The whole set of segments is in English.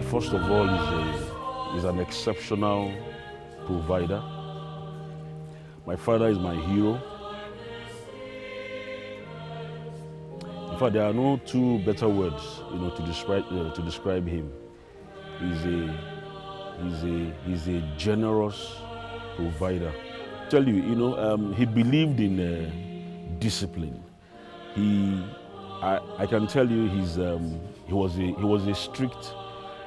dad, first of all, is an exceptional provider. My father is my hero. In fact, there are no two better words, to describe him. He's a generous provider. I tell you, he believed in discipline. I can tell you, he was a strict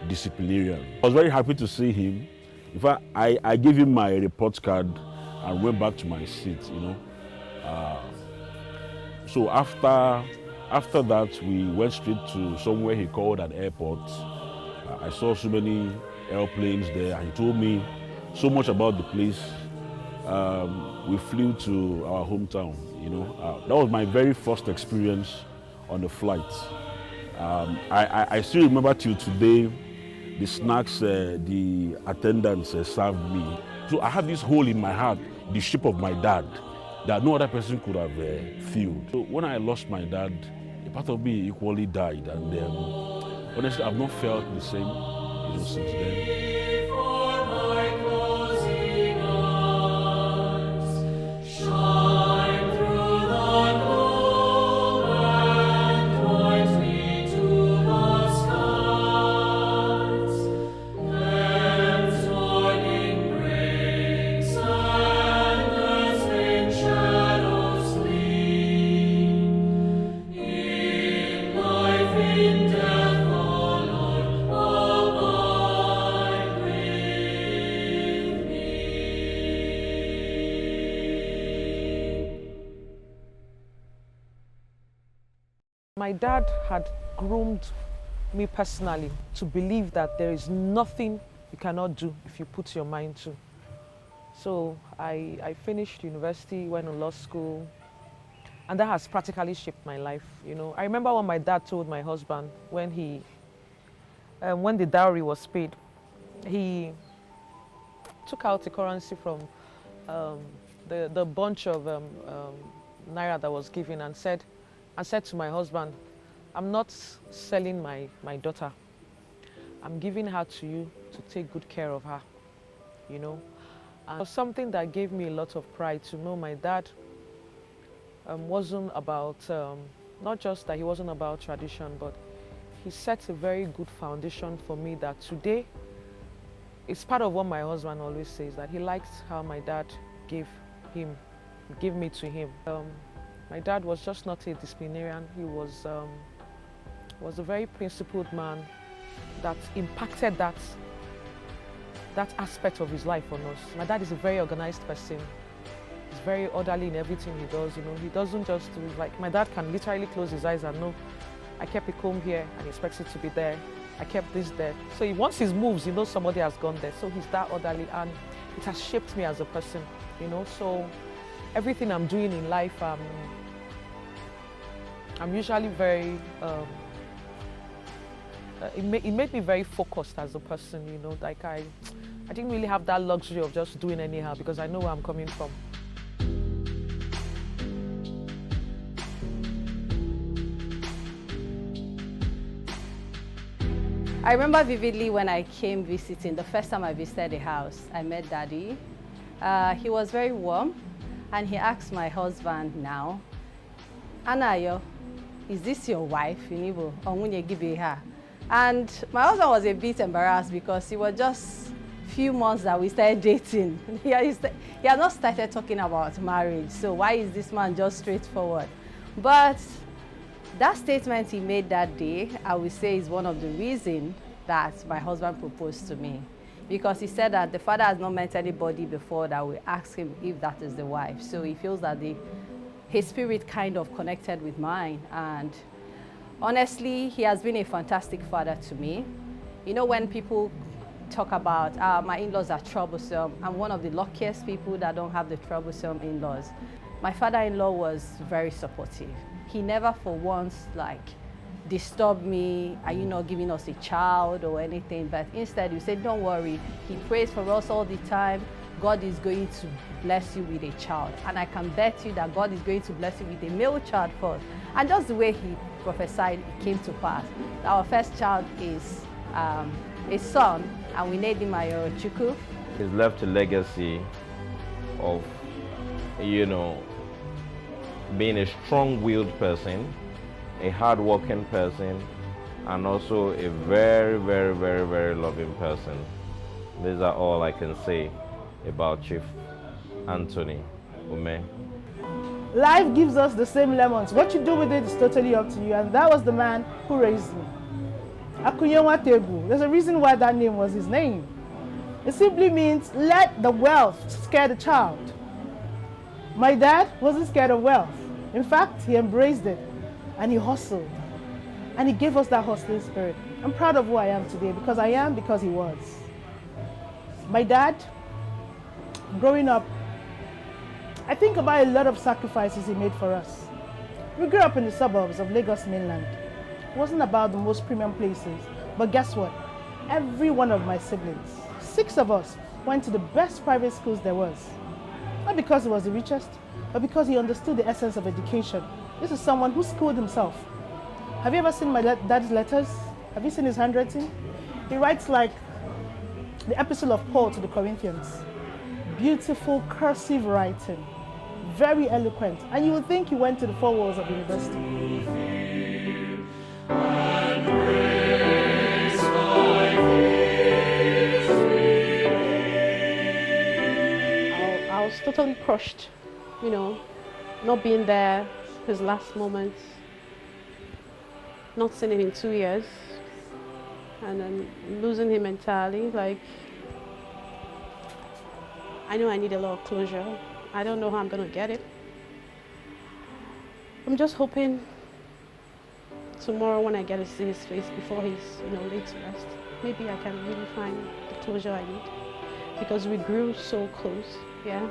disciplinarian. I was very happy to see him. In fact, I gave him my report card and went back to my seat. So after that, we went straight to somewhere he called an airport. I saw so many airplanes there, and he told me so much about the place. We flew to our hometown. That was my very first experience on the flight. I still remember till today the snacks the attendants served me. So I have this hole in my heart, the shape of my dad, that no other person could have filled. So when I lost my dad, a part of me equally died, and honestly, I've not felt the same since then. My dad had groomed me personally to believe that there is nothing you cannot do if you put your mind to. So I finished university, went to law school, and that has practically shaped my life. I remember what my dad told my husband when the dowry was paid. He took out the currency from the bunch of naira that was given and said to my husband, "I'm not selling my daughter. I'm giving her to you to take good care of her." And it was something that gave me a lot of pride to know my dad wasn't about, not just that he wasn't about tradition, but he set a very good foundation for me that today, it's part of what my husband always says, that he liked how my dad gave me to him. My dad was just not a disciplinarian. He was a very principled man that impacted that aspect of his life on us. My dad is a very organized person. He's very orderly in everything he does. He doesn't just do, like, my dad can literally close his eyes and know, I kept a comb here and he expects it to be there. I kept this there. So once he moves, he knows somebody has gone there. So he's that orderly, and it has shaped me as a person. So everything I'm doing in life, I'm usually very, it made me very focused as a person, like I didn't really have that luxury of just doing anyhow, because I know where I'm coming from. I remember vividly when I came visiting, the first time I visited the house, I met Daddy. He was very warm, and he asked my husband now, "Anayo, is this your wife, Inibo? And my husband was a bit embarrassed because it was just a few months that we started dating. He had not started talking about marriage, so why is this man just straightforward? But that statement he made that day, I would say, is one of the reasons that my husband proposed to me. Because he said that the father has not met anybody before that will ask him if that is the wife. So he feels that his spirit kind of connected with mine. And honestly, he has been a fantastic father to me. When people talk about, my in-laws are troublesome, I'm one of the luckiest people that don't have the troublesome in-laws. My father-in-law was very supportive. He never for once disturbed me, are you not giving us a child or anything? But instead, he said, don't worry. He prays for us all the time. God is going to bless you with a child. And I can bet you that God is going to bless you with a male child first. And just the way he prophesied, it came to pass. Our first child is a son, and we named him Ayorochukwu. He's left a legacy of, you know, being a strong-willed person, a hard-working person, and also a very, very, very, very loving person. These are all I can say about Chief Anthony Ume. Life gives us the same lemons. What you do with it is totally up to you. And that was the man who raised me. AkuyieNwataEgwu. There's a reason why that name was his name. It simply means let the wealth scare the child. My dad wasn't scared of wealth. In fact, he embraced it and he hustled. And he gave us that hustling spirit. I'm proud of who I am today because I am because he was. My dad, growing up, I think about a lot of sacrifices he made for us. We grew up in the suburbs of Lagos mainland. It wasn't about the most premium places, but guess what? Every one of my siblings, 6 of us, went to the best private schools there was. Not because he was the richest, but because he understood the essence of education. This is someone who schooled himself. Have you ever seen my dad's letters? Have you seen his handwriting? He writes like the epistle of Paul to the Corinthians. Beautiful cursive writing, very eloquent, and you would think he went to the 4 walls of university. I was totally crushed, you know, not being there, his last moments, not seeing him in 2 years, and then losing him entirely. Like, I know I need a lot of closure. I don't know how I'm gonna get it. I'm just hoping tomorrow when I get to see his face before he's, you know, laid to rest, maybe I can really find the closure I need, because we grew so close, yeah.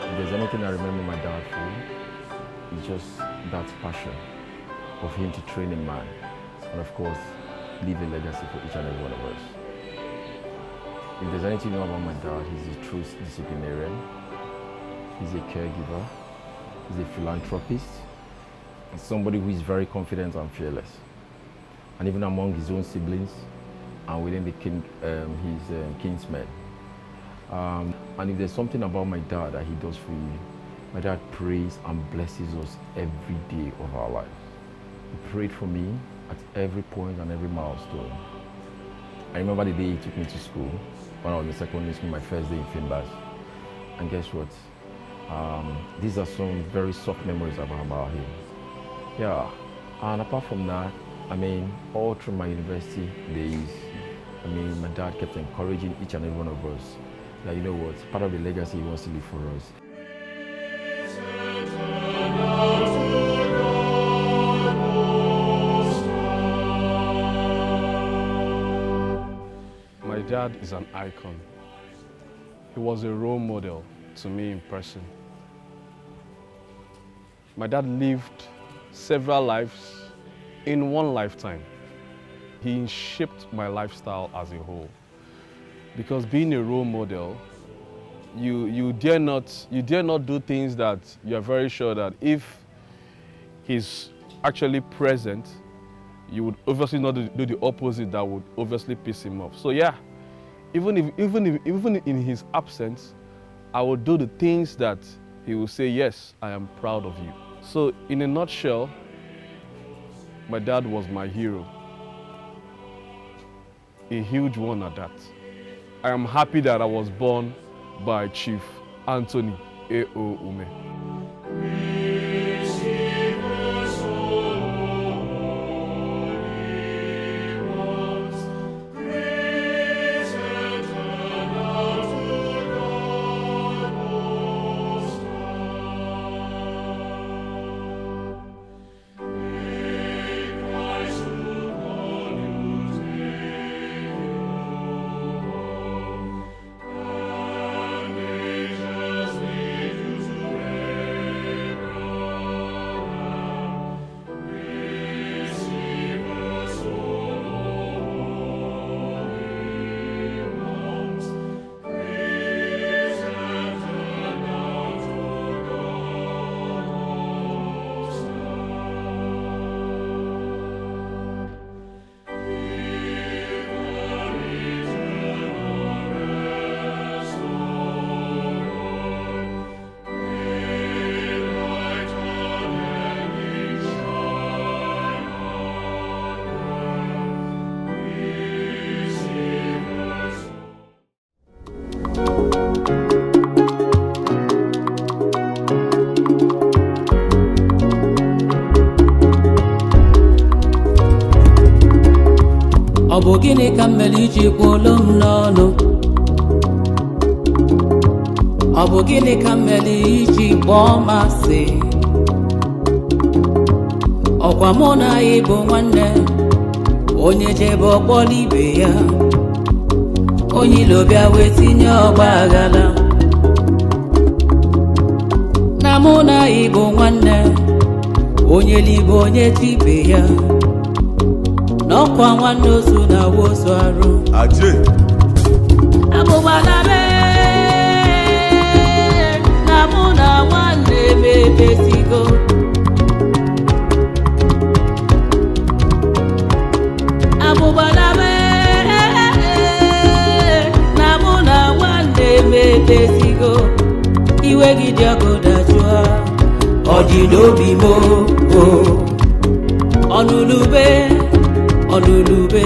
If there's anything I remember my dad for, it's just that passion of him to train a man and of course leave a legacy for each and every one of us. If there's anything you know about my dad, he's a true disciplinarian, he's a caregiver, he's a philanthropist, he's somebody who is very confident and fearless. And even among his own siblings and within the his kinsmen. And if there's something about my dad that he does for you, my dad prays and blesses us every day of our lives. He prayed for me at every point and every milestone. I remember the day he took me to school, when I was in secondary school, my first day in Finbas. And guess what? These are some very soft memories about him. Yeah, and apart from that, I mean, all through my university days, I mean, my dad kept encouraging each and every one of us that, you know what, part of the legacy he wants to leave for us. My dad is an icon. He was a role model to me in person. My dad lived several lives in one lifetime. He shaped my lifestyle as a whole. Because being a role model, you dare not do things that you are very sure that if he's actually present, you would obviously not do the opposite that would obviously piss him off. So yeah, even in his absence, I would do the things that he will say, yes, I am proud of you. So in a nutshell, my dad was my hero. A huge one at that. I am happy that I was born by Chief Anthony A.O. Ume. ọ bụ gịnị ka m mere iji kwuolu m n'ọnụ ọ bụ gịnị ka m mere iji kpọọ m asị ọkwa mụ na ya bụ nwanne onye jebe ọkpọla ibe ya onye ilo bịa wee tinye ọgba aghara na mụ na ya bụ nwanne onye libe onye tibe ya n'ọkwa nwanne ozu na wozu arụ abụgbala na mụ na nwanne mebesigo abụgbala na mụ na nwanne mebesigo iwe gị dị ọkụ dajụọ ọ dị n'obi m ọnụlube ọnụlube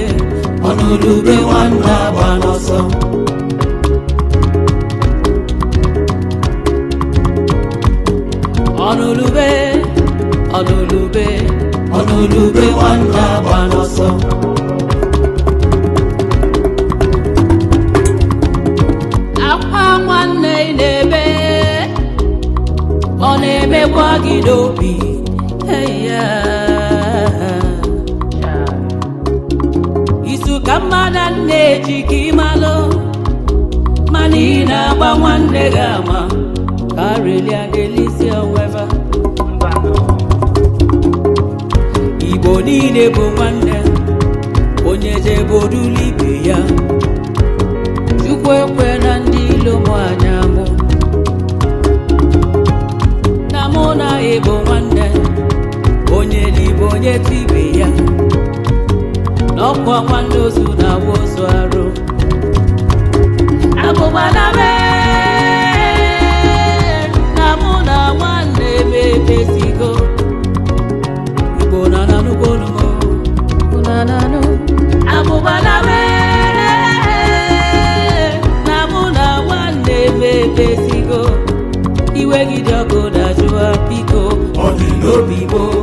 ọnụlube nwanne agba n'ọsọ ọnụlube ọnụlube ọnụlube nwanne agba n'ọsọ akwa nwanne na-ebe ọ na-emekwa gị n'obi isu ka mmadụ na-eji ka ịmalụ mana ị na-agba nwanne gị ama ka arelia ga-elisi onweva Igbo niile bụ nwanne onye jebodulu ibe ya Chukwu ekwe na ndị ilo mụ anya mụ na mụ na Igbo nwanne onye libe onye tibe ya n'ọkwa nwanne ozu na wozu arụ abụgbala na mụ na nwanne mebesigo Igbo na nanụgbonumo unananụ abụgbala na mụ na nwanne mebesigo iwe gị dị ọkụ dajụọ biko ọ dị n'obi gboo